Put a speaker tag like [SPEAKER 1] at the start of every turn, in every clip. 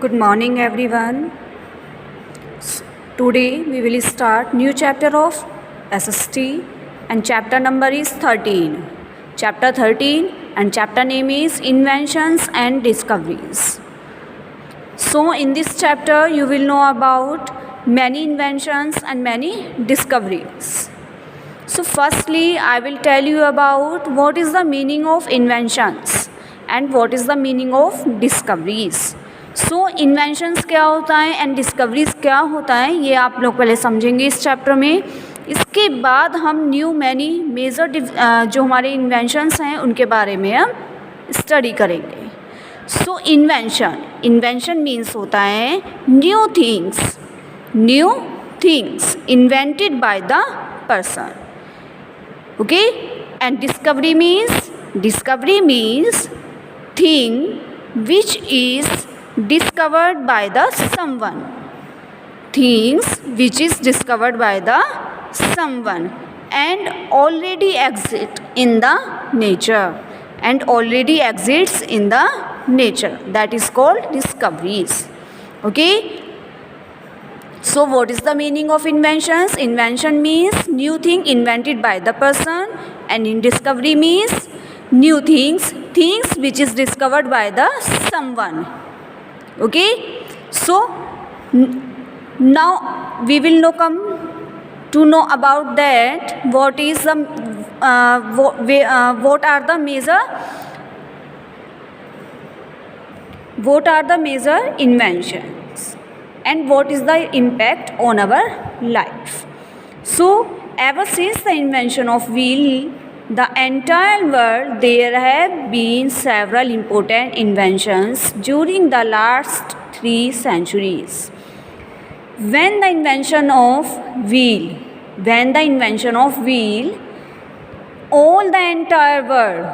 [SPEAKER 1] Good morning everyone. Today we will start new chapter of SST and chapter number is 13. Chapter 13 and chapter name is Inventions and Discoveries. So in this chapter you will know about many inventions and many discoveries. So firstly I will tell you about what is the meaning of inventions and what is the meaning of discoveries. So inventions क्या होता है and discoveries क्या होता है ये आप लोग पहले समझेंगे इस चैप्टर में. इसके बाद हम न्यू मैनी मेजर जो हमारे इन्वेंशंस हैं उनके बारे में हम स्टडी करेंगे. सो इन्वेंशन मीन्स होता है new things invented by the person. Okay. And discovery means thing which is discovered by the someone. Things which is discovered by the someone and already exist in the nature that is called discoveries. Okay. So what is the meaning of inventions? Invention means new thing invented by the person, and in discovery means new things which is discovered by the someone. Okay. So now we will come to know about that what is the what are the major inventions and what is the impact on our life. So ever since the invention of wheel the entire world, there have been several important inventions during the last 3 centuries. When the invention of wheel, all the entire world,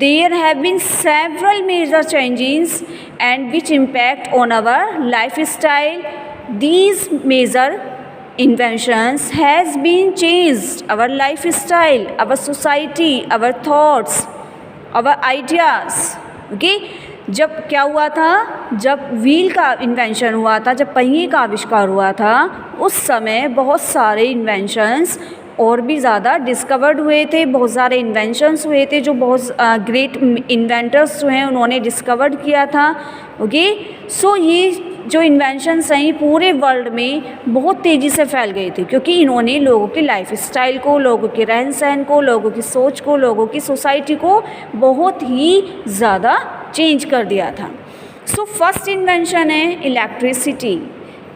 [SPEAKER 1] there have been several major changes and which impact on our lifestyle. These major inventions has been changed our lifestyle, our society, our thoughts, our ideas. Okay. जब क्या हुआ था, जब wheel का invention हुआ था, जब पहिए का आविष्कार हुआ था, उस समय बहुत सारे इन्वेंशंस और भी ज़्यादा डिस्कवर्ड हुए थे. बहुत सारे इन्वेंशंस हुए थे जो बहुत ग्रेट इन्वेंटर्स जो हैं उन्होंने डिस्कवर्ड किया था. ओके. सो ये जो इन्वेंशंस हैं पूरे वर्ल्ड में बहुत तेज़ी से फैल गए थे क्योंकि इन्होंने लोगों के लाइफ स्टाइल को, लोगों के रहन सहन को, लोगों की सोच को, लोगों की सोसाइटी को बहुत ही ज़्यादा चेंज कर दिया था. सो फर्स्ट इन्वेंशन है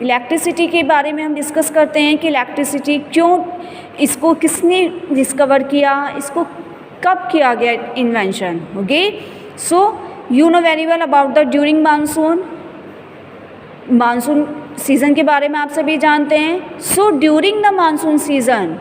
[SPEAKER 1] इलेक्ट्रिसिटी के बारे में हम डिस्कस करते हैं कि इलेक्ट्रिसिटी क्यों, इसको किसने डिस्कवर किया, इसको कब किया गया invention. Okay. So you know very well about the during monsoon season के बारे में आप सभी जानते हैं. So during the monsoon season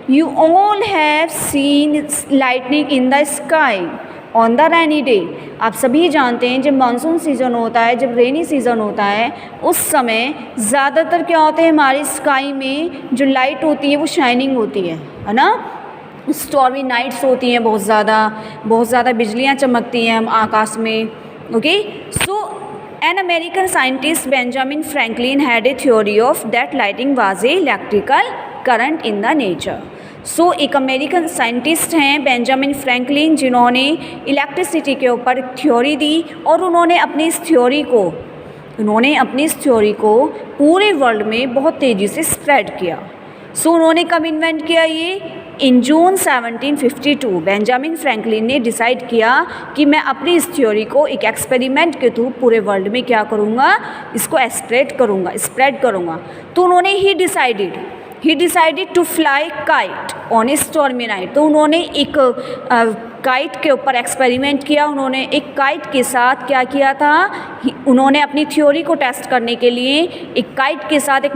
[SPEAKER 1] you all have seen lightning in the sky on the rainy day. आप सभी जानते हैं जब मानसून सीज़न होता है, जब रेनी सीज़न होता है, उस समय ज़्यादातर क्या होते हैं हमारी स्काई में जो लाइट होती है वो शाइनिंग होती है ना. स्टॉर्मी नाइट्स होती हैं, बहुत ज़्यादा बिजलियाँ चमकती हैं आकाश में. Okay. So an American scientist Benjamin Franklin had a theory of that lighting was a electrical current in the nature. सो एक अमेरिकन साइंटिस्ट हैं बेंजामिन फ्रैंकलिन जिन्होंने इलेक्ट्रिसिटी के ऊपर थ्योरी दी और उन्होंने अपनी इस थ्योरी को पूरे वर्ल्ड में बहुत तेज़ी से स्प्रेड किया. सो उन्होंने कब इन्वेंट किया ये? इन जून 1752 बेंजामिन फ्रैंकलिन ने डिसाइड किया कि मैं अपनी इस थ्योरी को एक एक्सपेरिमेंट के थ्रू पूरे वर्ल्ड में क्या करूँगा, इसको स्प्रेड करूँगा. तो उन्होंने ही decided to fly kite on a stormy night. तो उन्होंने एक काइट के ऊपर एक्सपेरिमेंट किया. उन्होंने एक काइट के साथ क्या किया था, उन्होंने अपनी थ्योरी को टेस्ट करने के लिए एक काइट के साथ एक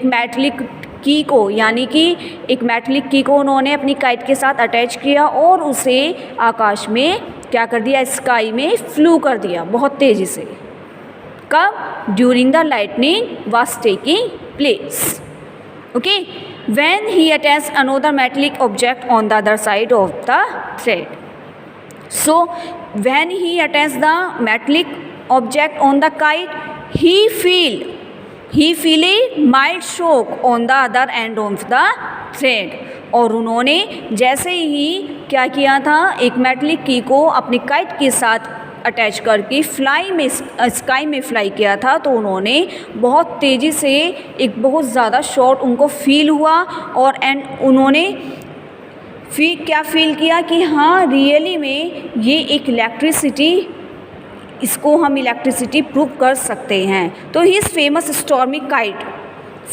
[SPEAKER 1] मेटलिक की को उन्होंने अपनी काइट के साथ अटैच किया और उसे आकाश में क्या कर दिया, स्काई में फ्लू कर दिया बहुत तेज़ी से. कब? During the lightning was taking place. Okay. when he attached another metallic object on the other side of the thread. So when he attached the metallic object on the kite, he feel a mild shock on the other end of the thread. और उन्होंने जैसे ही क्या किया था, एक metallic की को अपनी काइट के साथ अटैच करके स्काई में फ्लाई किया था, तो उन्होंने बहुत तेज़ी से एक बहुत ज़्यादा शॉट उनको फील हुआ और उन्होंने क्या फील किया कि हाँ रियली में ये एक इलेक्ट्रिसिटी, इसको हम इलेक्ट्रिसिटी प्रूव कर सकते हैं. तो his famous stormy kite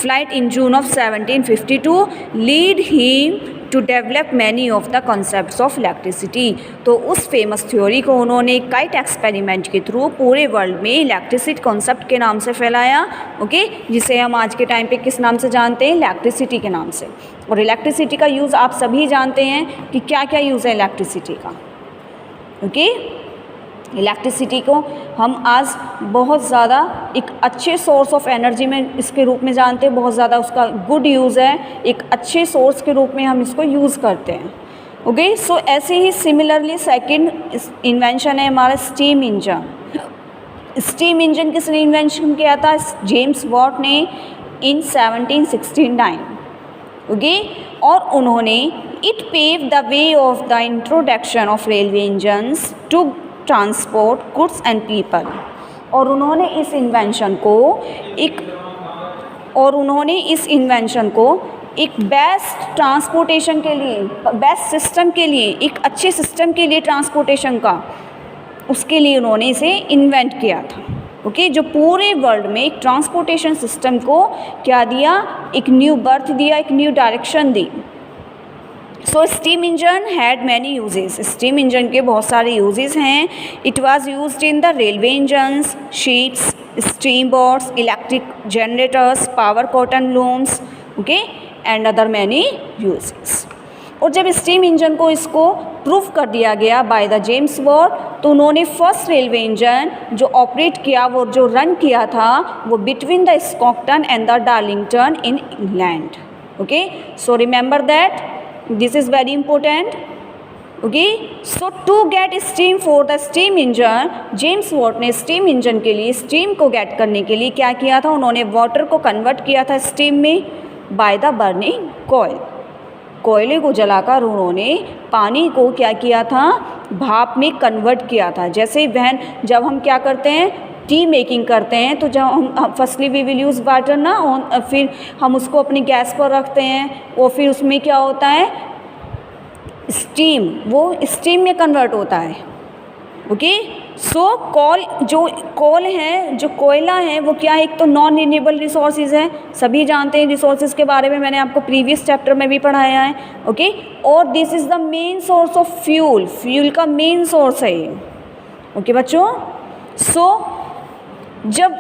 [SPEAKER 1] flight in June of 1752 lead him to develop many of the concepts of electricity. तो उस फेमस थ्योरी को उन्होंने काइट एक्सपेरिमेंट के थ्रू पूरे वर्ल्ड में इलेक्ट्रिसिटी कॉन्सेप्ट के नाम से फैलाया. ओके, जिसे हम आज के टाइम पे किस नाम से जानते हैं, इलेक्ट्रिसिटी के नाम से. और इलेक्ट्रिसिटी का यूज़ आप सभी जानते हैं कि क्या क्या यूज़ है इलेक्ट्रिसिटी का. ओके, इलेक्ट्रिसिटी को हम आज बहुत ज़्यादा एक अच्छे सोर्स ऑफ एनर्जी में इसके रूप में जानते हैं, बहुत ज़्यादा उसका गुड यूज़ है, एक अच्छे सोर्स के रूप में हम इसको यूज़ करते हैं. ओके, सो ऐसे ही सिमिलरली सेकंड इन्वेंशन है हमारा स्टीम इंजन. स्टीम इंजन किसने इन्वेंशन किया था, जेम्स वॉट ने इन 1769. ओके, और उन्होंने it pave the way of the introduction of railway engines to transport goods and people. और उन्होंने इस इन्वेंशन को एक बेस्ट ट्रांसपोर्टेशन के लिए, बेस्ट सिस्टम के लिए, एक अच्छे सिस्टम के लिए ट्रांसपोर्टेशन का, उसके लिए उन्होंने इसे इन्वेंट किया था. ओके, जो पूरे वर्ल्ड में एक ट्रांसपोर्टेशन सिस्टम को क्या दिया, एक न्यू बर्थ दिया, एक new direction the. So steam engine had many uses. Steam engine के बहुत सारे यूजेस हैं. It was used in the railway engines, ships, steam boats, electric generators, power cotton looms, okay, and other many uses. और जब steam engine को इसको prove कर दिया गया बाय द जेम्स वॉट, तो उन्होंने फर्स्ट रेलवे इंजन जो ऑपरेट किया, वो जो रन किया था, वो between the स्कॉटन and the Darlington in England. Okay, so remember that. This is very important. Okay, so to get steam for the steam engine, James Watt ने steam engine के लिए, स्टीम को गेट करने के लिए क्या किया था, उन्होंने वाटर को कन्वर्ट किया था स्टीम में बाय द बर्निंग कोयल. कोयले को जलाकर उन्होंने पानी को क्या किया था, भाप में कन्वर्ट किया था. जैसे जब हम क्या करते हैं, टी मेकिंग करते हैं, तो जब हम firstly we will use water ना, फिर हम उसको अपनी गैस पर रखते हैं और फिर उसमें क्या होता है, स्टीम, वो स्टीम में कन्वर्ट होता है. ओके, सो कोल है, जो कोयला है, वो क्या है, एक तो नॉन रिन्यूएबल रिसोर्सेज है, सभी जानते हैं रिसोर्सेज के बारे में, मैंने आपको प्रीवियस चैप्टर में भी पढ़ाया है. ओके, और this is the main source of fuel का मेन सोर्स है ये. ओके बच्चों, सो जब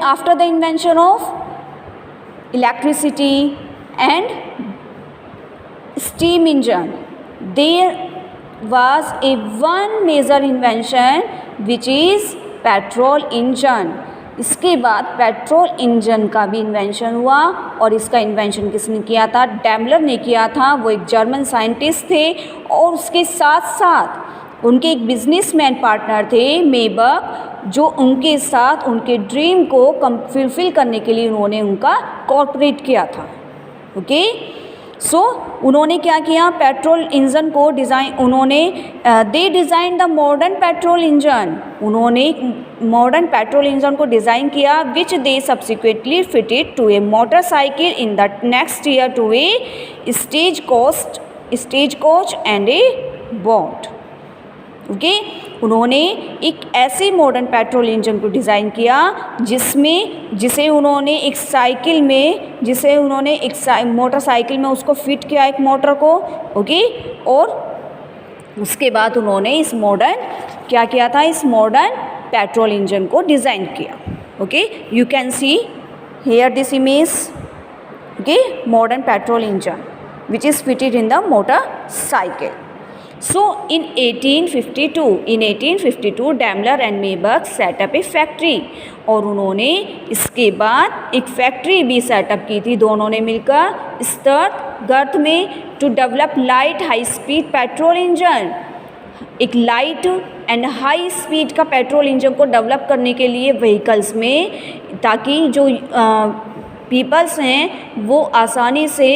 [SPEAKER 1] after the invention of electricity and steam engine, there was a one major invention which is petrol engine. इसके बाद पेट्रोल इंजन का भी invention हुआ, और इसका इन्वेंशन किसने किया था, डैमलर ने किया था. वो एक जर्मन साइंटिस्ट थे, और उसके साथ साथ उनके एक बिजनेसमैन पार्टनर थे, मेबक, जो उनके साथ उनके ड्रीम को फुलफिल करने के लिए उन्होंने उनका कॉर्पोरेट किया था. ओके, सो उन्होंने क्या किया, पेट्रोल इंजन को they design the modern petrol engine. उन्होंने मॉडर्न पेट्रोल इंजन को डिज़ाइन किया, which they subsequently fitted to a motorcycle in the next year to a stage coach and a boat. Okay, उन्होंने एक ऐसे modern petrol engine को design किया जिसे उन्होंने एक मोटरसाइकिल में उसको फिट किया, एक मोटर को. ओके, और उसके बाद उन्होंने इस मॉडर्न पेट्रोल इंजन को डिज़ाइन किया. Okay, you can see here this image. Okay, modern petrol engine which is fitted in the motorcycle. So in 1852 Daimler and Maybach set up a factory. और उन्होंने इसके बाद एक फैक्ट्री भी setup की थी दोनों ने मिलकर स्टर्थ गर्थ में, to develop light high speed petrol engine. एक लाइट एंड हाई स्पीड का पेट्रोल इंजन को डेवलप करने के लिए व्हीकल्स में, ताकि जो पीपल्स हैं वो आसानी से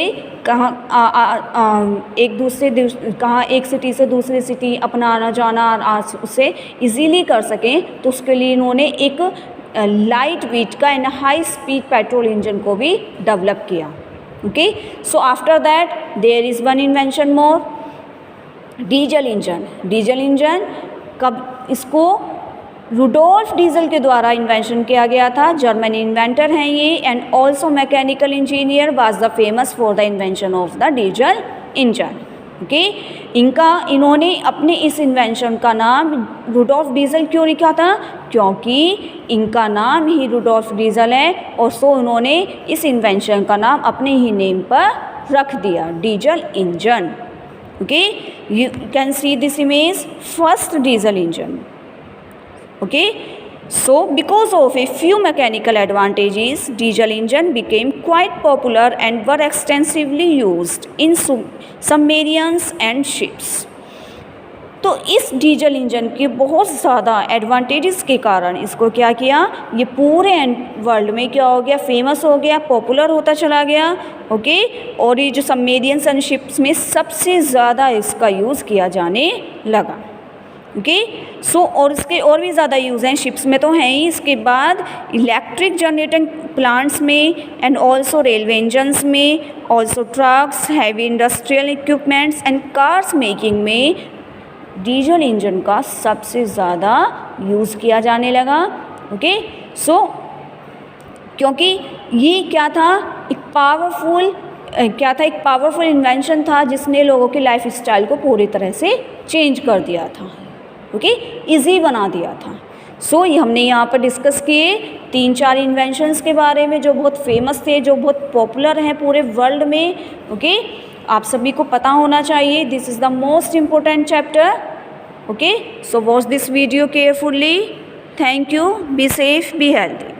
[SPEAKER 1] एक सिटी से दूसरी सिटी अपना आना जाना उससे इजीली कर सकें, तो उसके लिए इन्होंने एक लाइट वेट का and high speed petrol engine को भी डेवलप किया। Okay, so after that there is one invention more, diesel engine. Diesel engine कब, इसको रुडोल्फ डीजल के द्वारा इन्वेंशन किया गया था। जर्मन इन्वेंटर हैं ये, and also mechanical engineer was the famous for the invention of the diesel engine. Okay, इन्होंने अपने इस इन्वेंशन का नाम रुडोल्फ डीजल क्यों रखा था? क्योंकि इनका नाम ही रुडोल्फ डीजल है, और सो उन्होंने इस इन्वेंशन का नाम अपने ही नेम पर रख दिया, diesel engine. Okay, you can see this image, first diesel engine. Okay, so because of a few mechanical advantages, diesel engine became quite popular and were extensively used in submarines and ships. तो इस diesel engine के बहुत ज़्यादा advantages के कारण इसको क्या किया, ये पूरे वर्ल्ड में क्या हो गया, फेमस हो गया, पॉपुलर होता चला गया। ओके, और ये जो सबमेरियंस एंड शिप्स में सबसे ज़्यादा इसका यूज़ किया जाने लगा। ओके, सो और इसके और भी ज़्यादा यूज़ हैं, शिप्स में तो हैं ही, इसके बाद इलेक्ट्रिक जनरेटिंग प्लांट्स में, एंड ऑल्सो रेलवे इंजन्स में, also trucks, heavy industrial equipments and cars making में डीजल इंजन का सबसे ज़्यादा यूज़ किया जाने लगा। ओके, सो क्योंकि ये क्या था, एक पावरफुल इन्वेंशन था जिसने लोगों की लाइफ स्टाइल को पूरी तरह से चेंज कर दिया था। ओके, इजी बना दिया था। सो ये हमने यहाँ पर डिस्कस किए 3-4 इन्वेंशंस के बारे में जो बहुत फेमस थे, जो बहुत पॉपुलर हैं पूरे वर्ल्ड में। ओके, आप सभी को पता होना चाहिए, this is the most important chapter. Okay, so watch this video carefully. Thank you, be safe, be healthy.